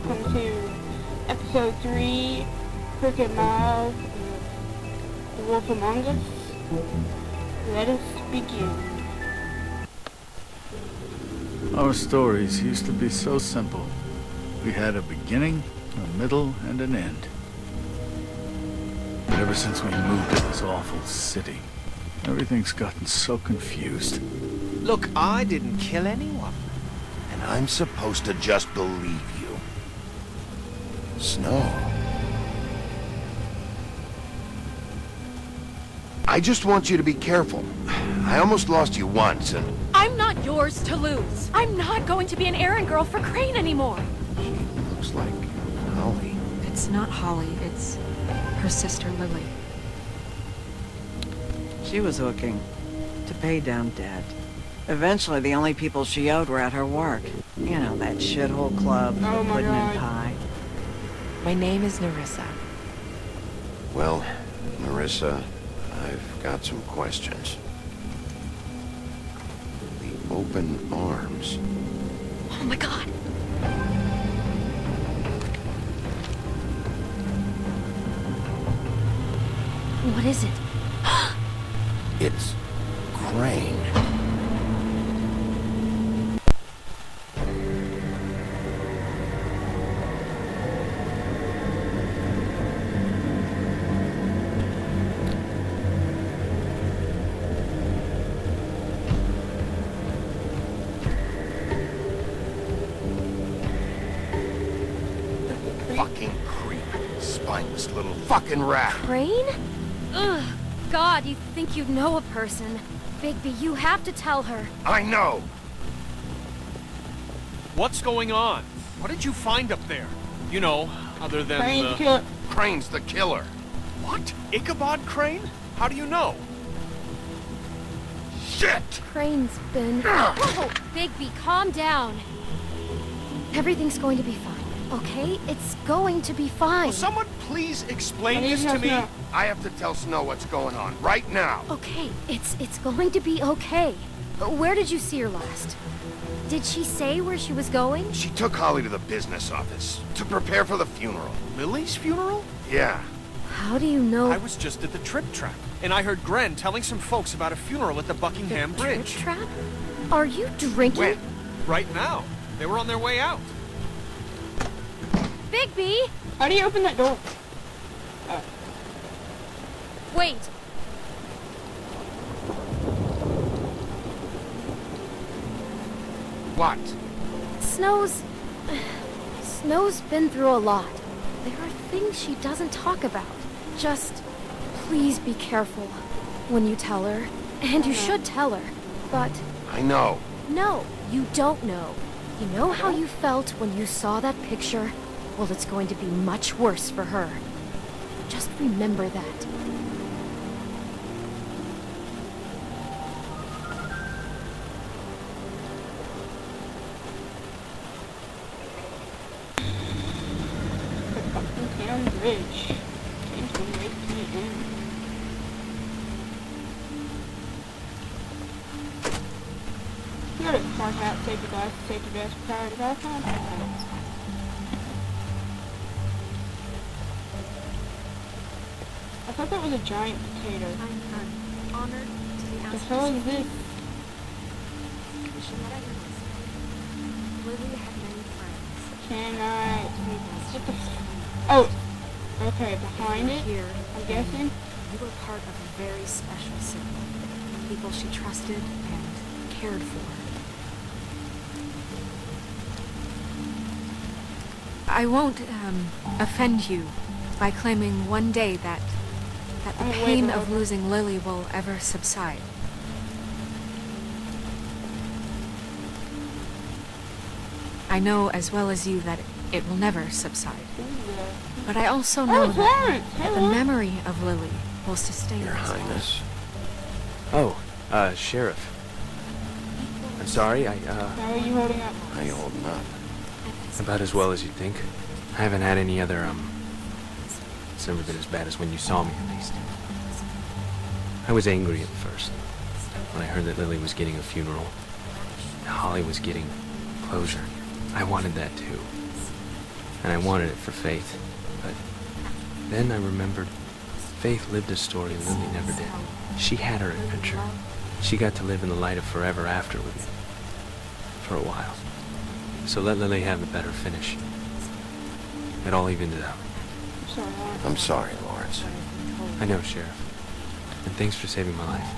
welcome to Episode 3, Cricket Miles, The Wolf Among Us. Let us begin. Our stories used to be so simple. We had a beginning, a middle, and an end. But ever since we moved to this awful city, everything's gotten so confused. Look, I didn't kill anyone. And I'm supposed to just believe you. Snow. I just want you to be careful. I almost lost you once, and... I'm not yours to lose. I'm not going to be an errand girl for Crane anymore. She looks like Holly. It's not Holly, it's her sister Lily. She was hooking to pay down debt. Eventually, the only people she owed were at her work. You know, that shithole club, Oh my pudding and God. pie. My name is Nerissa. Well, Marissa, I've got some questions. The open arms. Oh my god. What is it? It's Crane. Fucking creep. Spineless little fucking rat. Crane? Ugh. God, you think you know a person. Bigby, you have to tell her. I know. What's going on? What did you find up there? You know, other than Crane's the... killer. Crane's the killer. What? Ichabod Crane? How do you know? Shit! Crane's been... Whoa! Bigby, calm down. Everything's going to be fine, okay? It's going to be fine. Will someone please explain I need this to to me? know. I have to tell Snow what's going on right now. Okay, it's going to be okay. Where did you see her last? Did she say where she was going? She took Holly to the business office to prepare for the funeral. Lily's funeral? Yeah. How do you know? I was just at the trip trap, and I heard Gren telling some folks about a funeral at the Buckingham Bridge. Trip trap? Are you drinking? When? Right now. They were on their way out. Bigby! How do you open that door? Wait. What? Snow's been through a lot. There are things she doesn't talk about. Just please be careful when you tell her. And you should tell her. But I know. no, you don't know. You know how you felt when you saw that picture? Well, it's going to be much worse for her. Just remember that. Buckingham Bridge. Came from 8 p.m. You gotta mark out safety glass, prior to that time. I thought that was a giant potato. I'm honored to be The asked hell is this? Lily had many friends. Can I... What What the oh! Okay, behind it, Here, I'm guessing. you were part of a very special circle. People she trusted and cared for. I won't offend you by claiming one day that the Oh, wait, pain wait, of wait. losing Lily will ever subside. I know as well as you that it will never subside. But I also know Oh, Florence! that the Hello! memory of Lily will sustain Your us. Highness. Oh, Sheriff. I'm sorry, How are you holding up? How you holding up? about as well as you'd think. I haven't had any other, it's never been as bad as when you saw me, at least. I was angry at first, when I heard that Lily was getting a funeral. Holly was getting closure. I wanted that too. and I wanted it for Faith. But then I remembered Faith lived a story Lily never did. She had her adventure. She got to live in the light of forever after with me. For a while. So let Lily have the better finish. It all evened it out. I'm sorry, Lawrence. I know, Sheriff. And thanks for saving my life.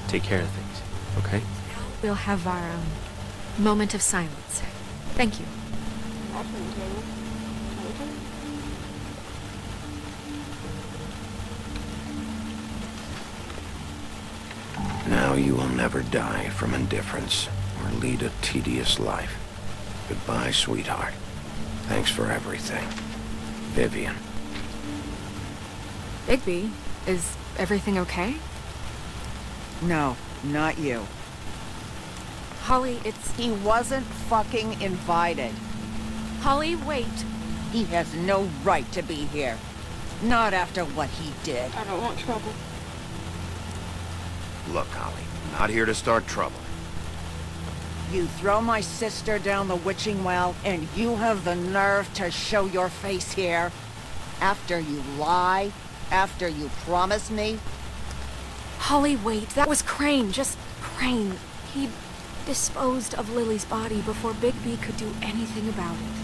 Take care of things, okay? We'll have our moment of silence. Thank you. Now you will never die from indifference or lead a tedious life. Goodbye, sweetheart. Thanks for everything. Vivian. Bigby, is everything okay? No, not you. Holly, it's... He wasn't fucking invited. Holly, wait. He has no right to be here. Not after what he did. I don't want trouble. Look, Holly, I'm not here to start trouble. You throw my sister down the witching well, and you have the nerve to show your face here? After you lie? After you promise me? Holly, wait. That was Crane. Just Crane. He disposed of Lily's body before Bigby could do anything about it.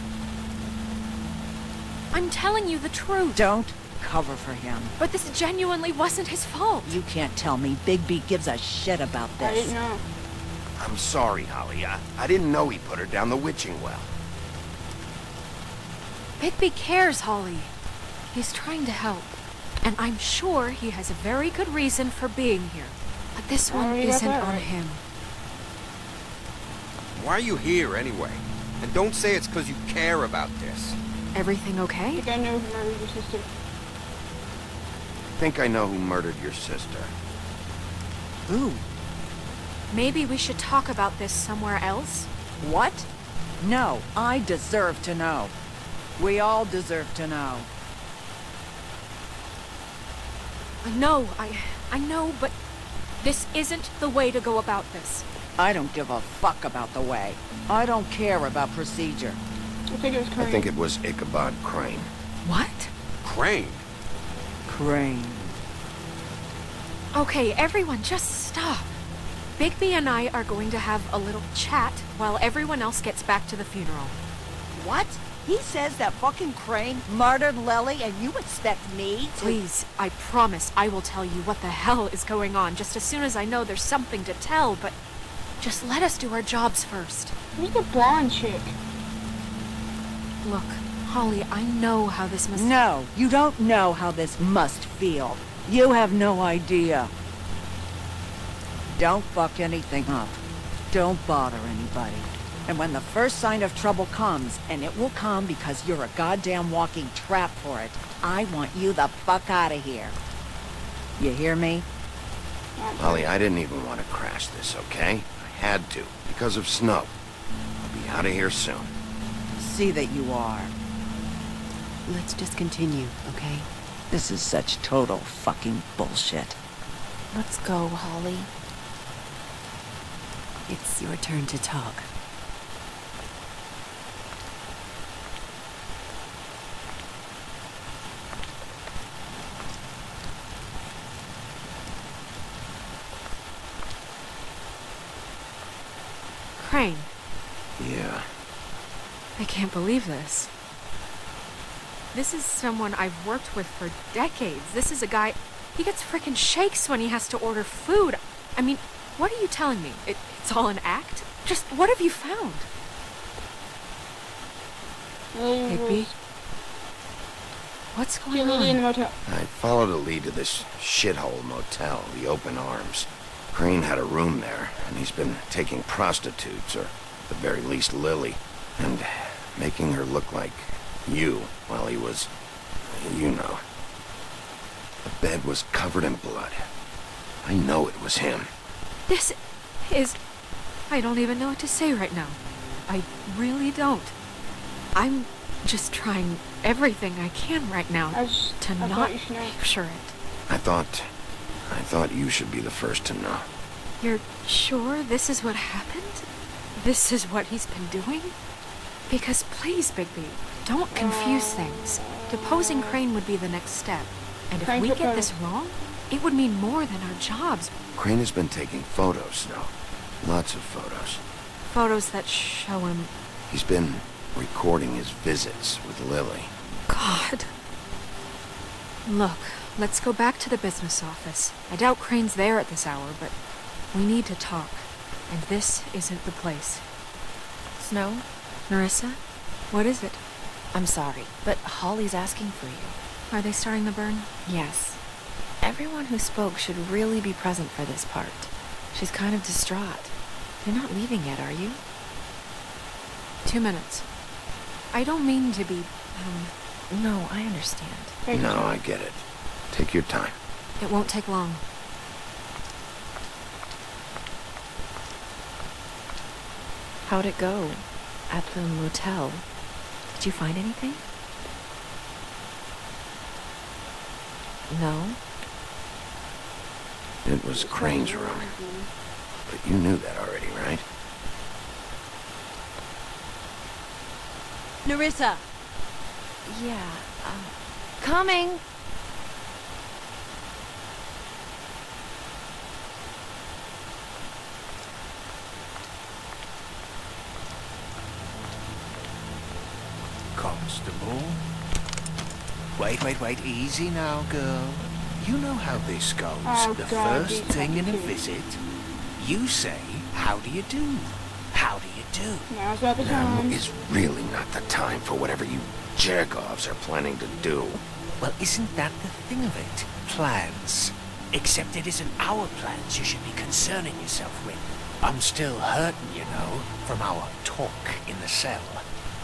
I'm telling you the truth. Don't cover for him. But this genuinely wasn't his fault. You can't tell me Bigby gives a shit about this. I didn't know. I'm sorry, Holly. I didn't know he put her down the witching well. Bigby cares, Holly. He's trying to help. And I'm sure he has a very good reason for being here. But this one you got isn't that on right. him. Why are you here anyway? And don't say it's because you care about this. Everything I okay? think I know who murdered your sister. I think I know who murdered your sister. Who? Maybe we should talk about this somewhere else? What? No, I deserve to know. We all deserve to know. I know, but this isn't the way to go about this. I don't give a fuck about the way. I don't care about procedure. I think it was Crane. I think it was Ichabod Crane. What? Crane. Crane. Okay, everyone, just stop. Bigby and I are going to have a little chat while everyone else gets back to the funeral. What? He says that fucking Crane murdered Lily and you expect me to... Please, I promise I will tell you what the hell is going on just as soon as I know there's something to tell, but just let us do our jobs first. Who's the blonde chick? Look, Holly, I know how this must... No, you don't know how this must feel. You have no idea. Don't fuck anything up. Don't bother anybody. And when the first sign of trouble comes, and it will come because you're a goddamn walking trap for it, I want you the fuck out of here. You hear me? Holly, I didn't even want to crash this, okay? I had to, because of snow. I'll be out of here soon. See that you are. Let's just continue, okay? This is such total fucking bullshit. Let's go, Holly. It's your turn to talk. Crane, Yeah. I can't believe this. This is someone I've worked with for decades. This is a guy... He gets frickin' shakes when he has to order food. I mean, what are you telling me? It's all an act? Just what have you found? Bigby? What's going Lily in the on? motel. I followed a lead to this shithole motel, the Open Arms. Crane had a room there, and he's been taking prostitutes, or at the very least Lily, and making her look like you while he was, you know. The bed was covered in blood. I know it was him. This is... I don't even know what to say right now. I really don't. I'm just trying everything I can right now I to thought not you should know. picture it. I thought you should be the first to know. You're sure this is what happened? This is what he's been doing? Because please, Bigby, don't confuse things. Deposing Crane would be the next step. And if Crane we took get this photos. wrong, it would mean more than our jobs. Crane has been taking photos, Snow. Lots of photos. Photos that show him... He's been recording his visits with Lily. God. Look, let's go back to the business office. I doubt Crane's there at this hour, but we need to talk. And this isn't the place. Snow, Nerissa, what is it? I'm sorry, but Holly's asking for you. Are they starting the burn? Yes. Everyone who spoke should really be present for this part. She's kind of distraught. You're not leaving yet, are you? 2 minutes. I don't mean to be, No, I understand. No, I get it. Take your time. It won't take long. How'd it go? At the motel? Did you find anything? No? It was Crane's room. But you knew that already, right? Nerissa! Yeah, coming! Constable? Wait, easy now, girl. You know how this goes. Oh, the God, first these thing in a fucking visit, you say, how do you do? How do you do? Now's not the Now time. is really not the time for whatever you jerk-offs are planning to do. Well, isn't that the thing of it? Plans. Except it isn't our plans you should be concerning yourself with. I'm still hurting, you know, from our talk in the cell.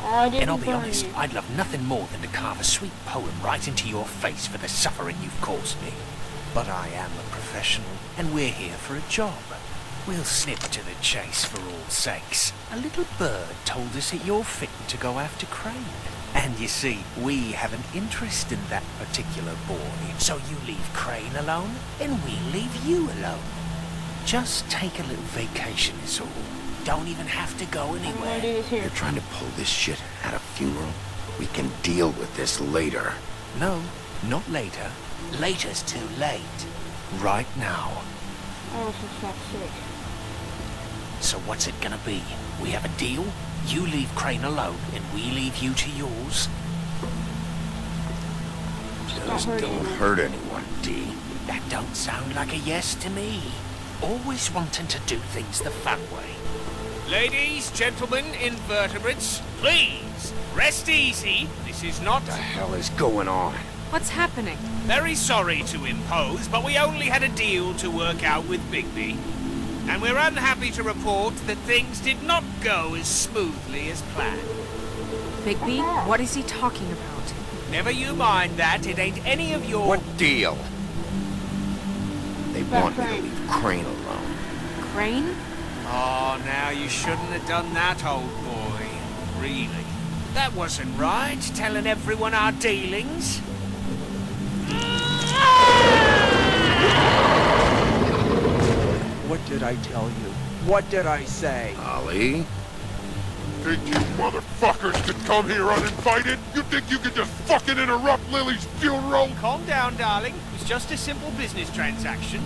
I didn't And I'll be burn honest, you. I'd love nothing more than to carve a sweet poem right into your face for the suffering you've caused me. But I am a professional, and we're here for a job. We'll snip to the chase for all sakes. A little bird told us that you're fitting to go after Crane. And you see, we have an interest in that particular boy. So you leave Crane alone, and we'll leave you alone. Just take a little vacation is all. Don't even have to go I'm gonna do anywhere. this here. You're trying to pull this shit at a funeral? We can deal with this later. No, not later. Later's too late. Right now. Oh, for fuck's sake. So what's it gonna be? We have a deal? You leave Crane alone, and we leave you to yours? Just don't hurt anyone, D. That don't sound like a yes to me. Always wanting to do things the fun way. Ladies, gentlemen, invertebrates, please, rest easy. This is not... What the hell is going on? What's happening? Very sorry to impose, but we only had a deal to work out with Bigby. And we're unhappy to report that things did not go as smoothly as planned. Bigby, what is he talking about? Never you mind that, it ain't any of your... What deal? They want me to leave Crane alone. Crane? Oh, now you shouldn't have done that, old boy. Really. That wasn't right, telling everyone our dealings. What did I tell you? What did I say? Ollie? Think you motherfuckers could come here uninvited? You think you could just fucking interrupt Lily's funeral? Calm down, darling. It's just a simple business transaction.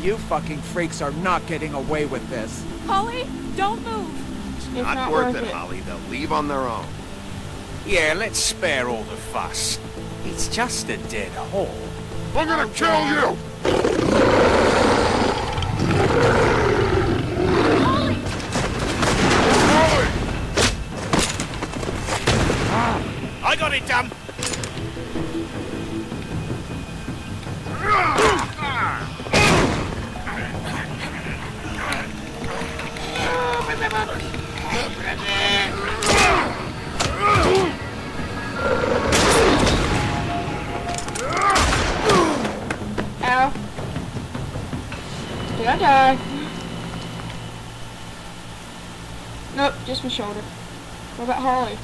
You fucking freaks are not getting away with this. Holly, don't move. It's It's not not worth worth it, it. Holly. They'll leave on their own. Yeah, let's spare all the fuss. It's just a dead hole. I'm gonna kill you! I got it done. Ow. Did I die? Nope, just my shoulder. What about Harley?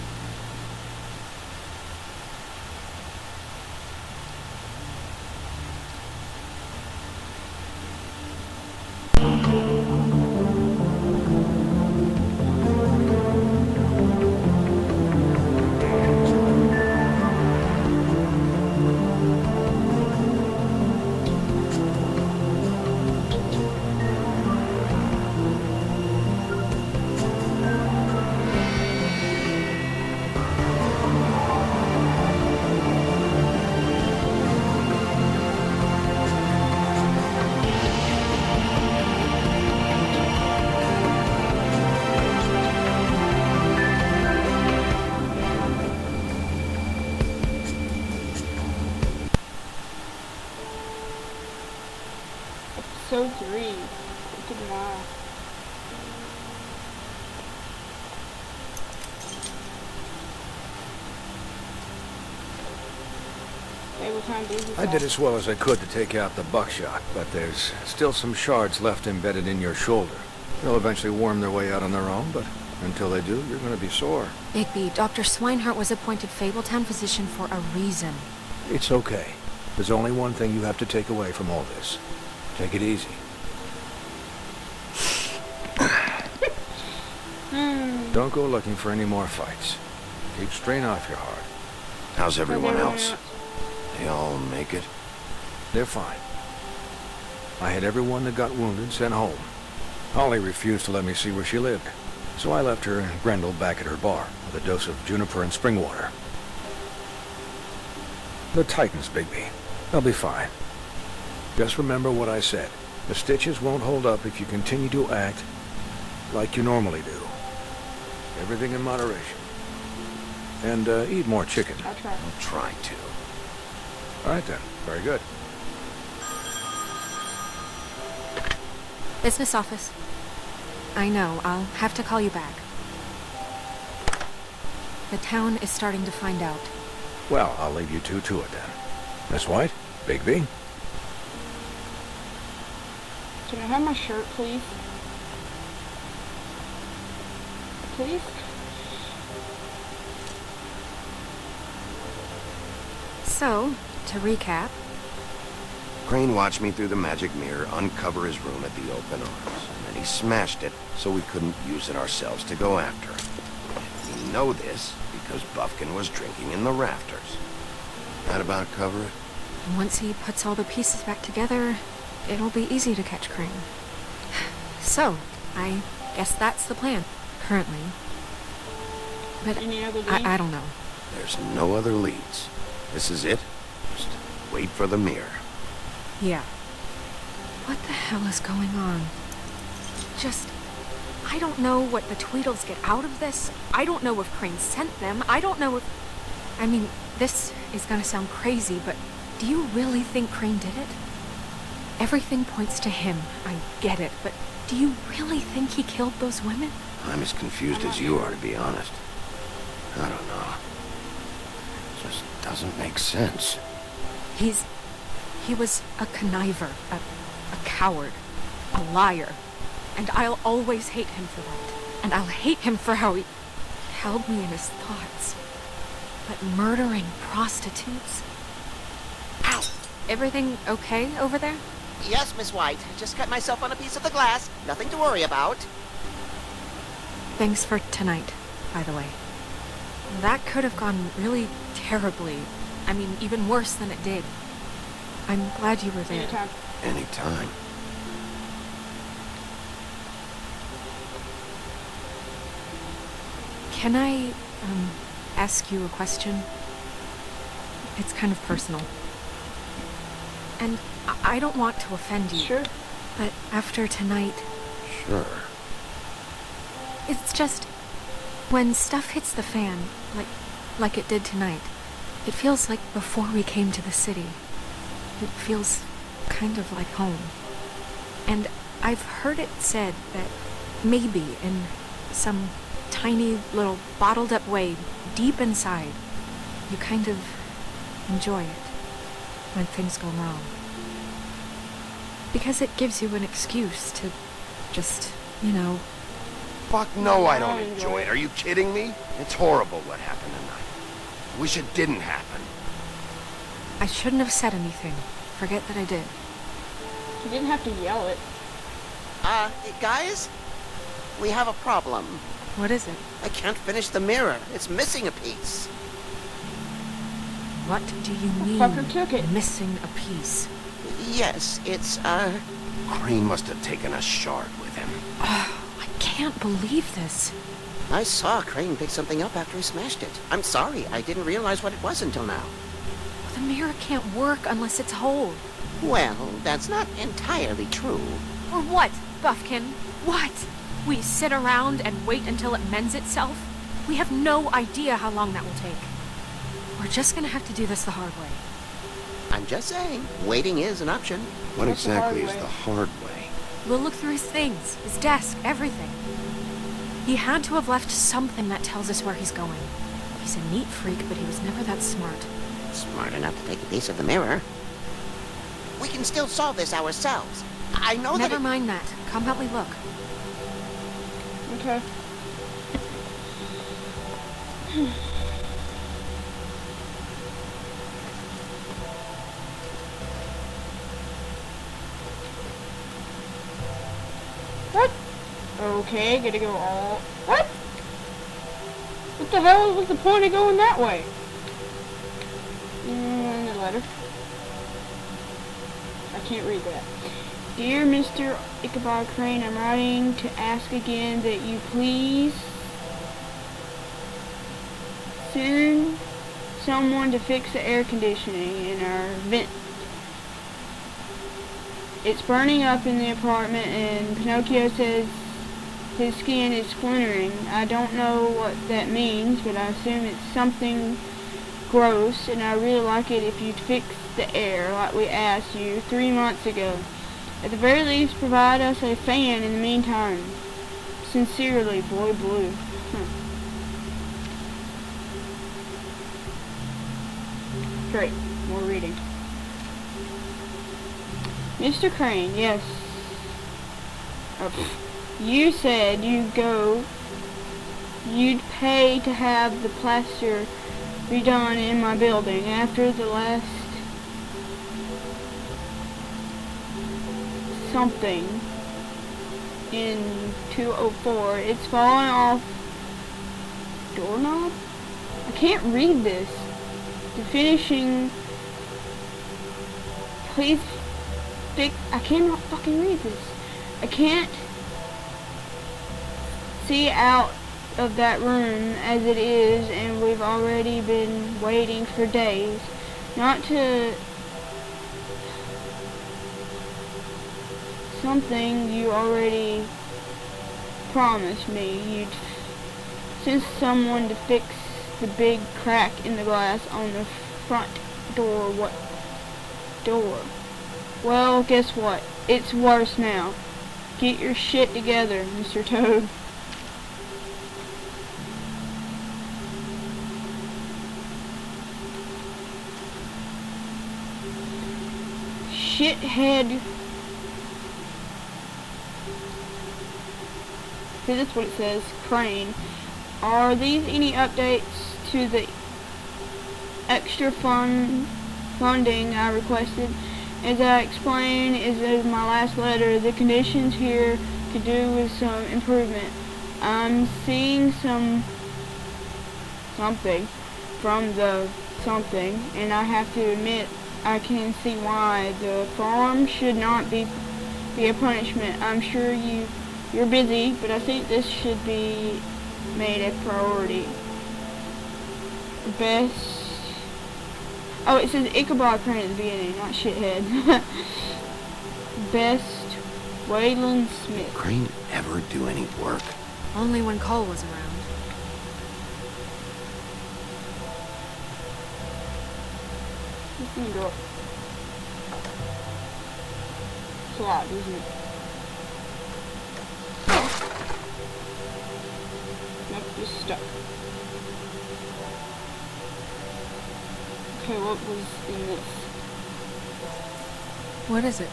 Episode 3. Good night. Hey, what time is it? I did as well as I could to take out the buckshot, but there's still some shards left embedded in your shoulder. They'll eventually worm their way out on their own, but until they do, you're gonna be sore. Bigby, Dr. Swinehart was appointed Fabletown physician for a reason. It's okay. There's only one thing you have to take away from all this. Take it easy. Don't go looking for any more fights. Keep strain off your heart. How's everyone else? They all make it? They're fine. I had everyone that got wounded sent home. Holly refused to let me see where she lived, so I left her and Grendel back at her bar with a dose of juniper and spring water. The Titans, Bigby. They'll be fine. Just remember what I said. The stitches won't hold up if you continue to act like you normally do. Everything in moderation. And eat more chicken. I'll try. I'll try to. All right then. Very good. Business office. I know, I'll have to call you back. The town is starting to find out. Well, I'll leave you two to it then. Miss White, Bigby. Can I have my shirt, please? Please? So, to recap... Crane watched me through the magic mirror uncover his room at the open arms, and then he smashed it so we couldn't use it ourselves to go after him. We know this because Buffkin was drinking in the rafters. That about cover it? Once he puts all the pieces back together, it'll be easy to catch Crane. So, I guess that's the plan, currently. But I don't know. There's no other leads. This is it. Just wait for the mirror. Yeah. What the hell is going on? I don't know what the Tweedles get out of this. I don't know if Crane sent them. I don't know if... I mean, this is gonna sound crazy, but do you really think Crane did it? Everything points to him. I get it, but do you really think he killed those women? I'm as confused as you are, to be honest. I don't know. It just doesn't make sense. He was a conniver, a coward, a liar. And I'll always hate him for that. And I'll hate him for how he held me in his thoughts. But murdering prostitutes? Ow! Everything okay over there? Yes, Miss White. Just cut myself on a piece of the glass. Nothing to worry about. Thanks for tonight, by the way. That could have gone really terribly. I mean, even worse than it did. I'm glad you were there. Anytime. Can I, ask you a question? It's kind of personal. And I don't want to offend you. Sure. But after tonight... Sure. It's just... when stuff hits the fan, like it did tonight, it feels like before we came to the city. It feels kind of like home. And I've heard it said that maybe in some tiny little bottled up way deep inside, you kind of enjoy it when things go wrong. Because it gives you an excuse to just, you know... Fuck no, I don't enjoy it. Are you kidding me? It's horrible what happened tonight. I wish it didn't happen. I shouldn't have said anything. Forget that I did. You didn't have to yell it. Guys? We have a problem. What is it? I can't finish the mirror. It's missing a piece. What do you mean, fucker took it? Missing a piece? Yes, it's, Crane must have taken a shard with him. Oh, I can't believe this. I saw Crane pick something up after he smashed it. I'm sorry, I didn't realize what it was until now. The mirror can't work unless it's whole. Well, that's not entirely true. Or what, Buffkin? What? We sit around and wait until it mends itself? We have no idea how long that will take. We're just gonna have to do this the hard way. I'm just saying, waiting is an option. What exactly is the hard way? We'll look through his things, his desk, everything. He had to have left something that tells us where he's going. He's a neat freak, but he was never that smart. Smart enough to take a piece of the mirror. We can still solve this ourselves. I know that. Never mind that. Come help me look. Okay. What? Okay, gotta go all... What? What the hell was the point of going that way? And a letter. I can't read that. Dear Mr. Ichabod Crane, I'm writing to ask again that you please send someone to fix the air conditioning in our vent. It's burning up in the apartment, and Pinocchio says his skin is splintering. I don't know what that means, but I assume it's something gross, and I really like it if you'd fix the air like we asked you 3 months ago. At the very least, provide us a fan in the meantime. Sincerely, Boy Blue. Great. More reading. Mr. Crane, yes. You said you'd pay to have the plaster redone in my building after the last something in 204. It's fallen off doorknob? I can't read this. The finishing, please fix, I cannot fucking read this. I can't see out of that room as it is, and we've already been waiting for days. Not to something you already promised me. You'd send someone to fix the big crack in the glass on the front door. What door? Well, guess what? It's worse now. Get your shit together, Mr. Toad. Shithead. See, that's what it says. Crane. Are these any updates to the extra funding I requested? As I explained in my last letter, the conditions here could do with some improvement. I'm seeing something from the something, and I have to admit I can see why. The farm should not be a punishment. I'm sure you're busy, but I think this should be made a priority. Best. Oh, it says Ichabod Crane at the beginning, not shithead. Best, Waylon Smith. Did Crane ever do any work? Only when Cole was around. This thing go. It's a lot, isn't it? Nope, just stuck. Okay, what was in this? What is it?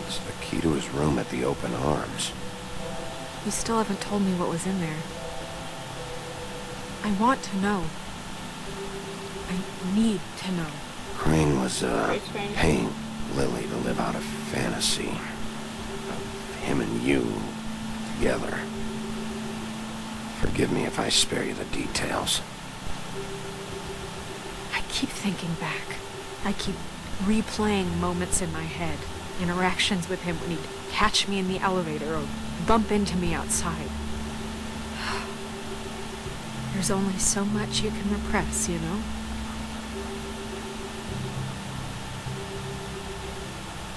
It's the key to his room at the Open Arms. You still haven't told me what was in there. I want to know. I need to know. Crane was, paying Lily to live out a fantasy of him and you together. Forgive me if I spare you the details. I keep thinking back. I keep replaying moments in my head. Interactions with him when he'd catch me in the elevator or bump into me outside. There's only so much you can repress, you know?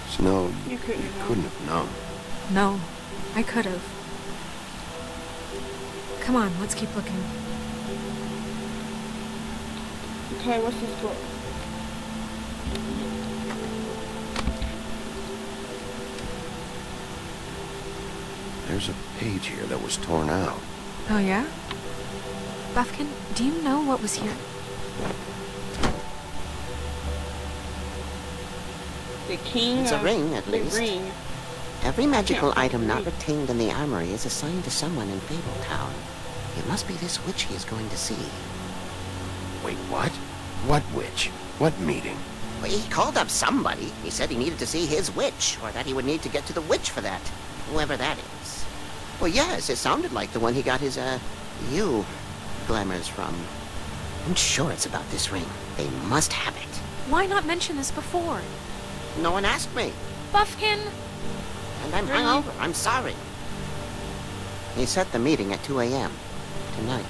Snow, you couldn't have known. No, I could have. Come on, let's keep looking. Okay, what's this book? There's a page here that was torn out. Oh, yeah? Buffkin, do you know what was here? The king It's a of ring, at the least. ring. Every magical Yeah, item not ring. retained in the armory is assigned to someone in Fabletown. It must be this witch he is going to see. Wait, what? What witch? What meeting? Well, he called up somebody. He said he needed to see his witch, or that he would need to get to the witch for that. Whoever that is. Well, yes, it sounded like the one he got his, you glamours from. I'm sure it's about this ring. They must have it. Why not mention this before? No one asked me. Buffkin! And I'm hungover. I'm sorry. He set the meeting at 2 a.m. tonight.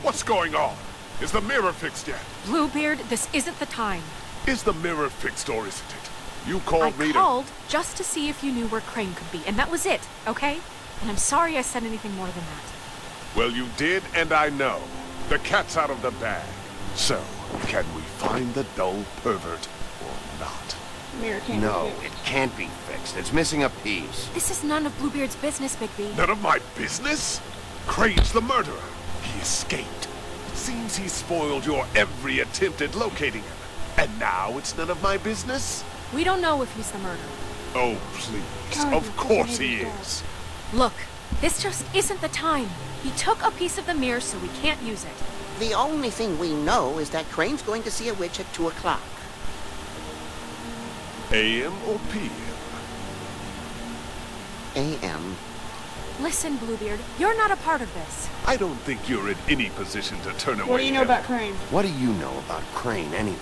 What's going on? Is the mirror fixed yet? Bluebeard, this isn't the time. Is the mirror fixed or isn't it? You called me I called just to see if you knew where Crane could be, and that was it, okay? And I'm sorry I said anything more than that. Well, you did, and I know. The cat's out of the bag. So, can we find the dull pervert or not? Mirror can't No, be fixed. it can't be fixed. It's missing a piece. This is none of Bluebeard's business, Bigby. None of my business? Crane's the murderer. He escaped. Seems he spoiled your every attempt at locating him. And now it's none of my business? We don't know if he's the murderer. Oh, please. God, Of you're course fucking he idiot. is. Look, this just isn't the time. He took a piece of the mirror, so we can't use it. The only thing we know is that Crane's going to see a witch at 2 o'clock. AM or PM? A.M. Listen, Bluebeard, you're not a part of this. I don't think you're in any position to turn away What do you know him. about Crane? What do you know about Crane anyway?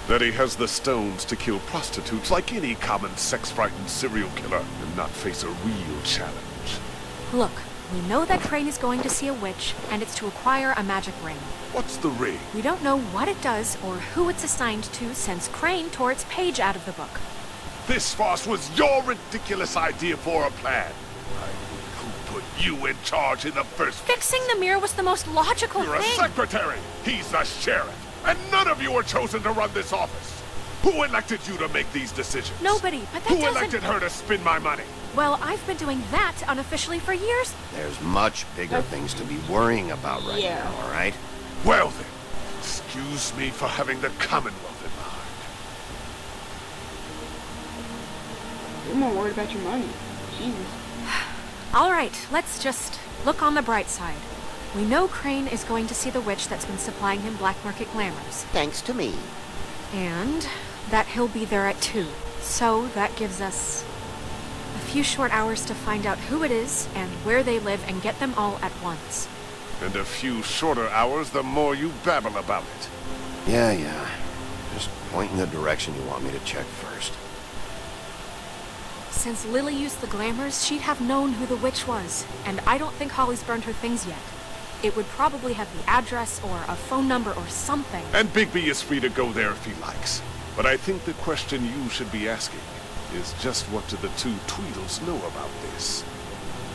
That he has the stones to kill prostitutes like any common sex-frightened serial killer and not face a real challenge. Look, we know that Crane is going to see a witch, and it's to acquire a magic ring. What's the ring? We don't know what it does or who it's assigned to since Crane tore its page out of the book. This farce was your ridiculous idea for a plan. Who put you in charge in the first place? Fixing the mirror was the most logical You're a thing. secretary. He's the sheriff. And none of you were chosen to run this office. Who elected you to make these decisions? Nobody, but that Who doesn't... elected her to spend my money? Well, I've been doing that unofficially for years. There's much bigger things to be worrying about right Yeah. now, all right? Well then, excuse me for having the Commonwealth in mind. You're more worried about your money. Jesus. All right, let's just look on the bright side. We know Crane is going to see the witch that's been supplying him black market glamours. Thanks to me. And that he'll be there at 2. So that gives us a few short hours to find out who it is and where they live and get them all at once. And a few shorter hours, the more you babble about it. Yeah. Just point in the direction you want me to check first. Since Lily used the glamours, she'd have known who the witch was. And I don't think Holly's burned her things yet. It would probably have the address or a phone number or something. And Bigby is free to go there if he likes. But I think the question you should be asking is just what do the two Tweedles know about this?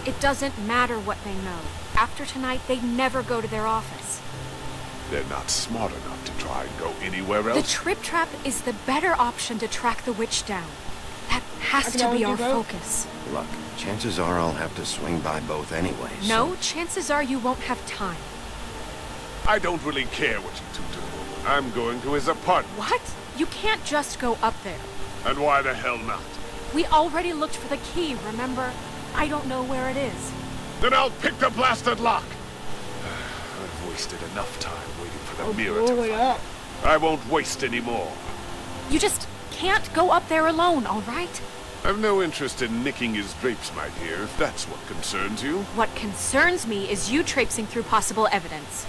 It doesn't matter what they know. After tonight, they'd never go to their office. They're not smart enough to try and go anywhere The else. Trip Trap is the better option to track the witch down. That has to be our focus. Look, chances are I'll have to swing by both anyways. No, chances are you won't have time. I don't really care what you two do. I'm going to his apartment. What? You can't just go up there. And why the hell not? We already looked for the key, remember? I don't know where it is. Then I'll pick the blasted lock. I've wasted enough time waiting for the mirror to blow it find up. I won't waste any more. You just can't go up there alone, all right? I've no interest in nicking his drapes, my dear, if that's what concerns you. What concerns me is you traipsing through possible evidence.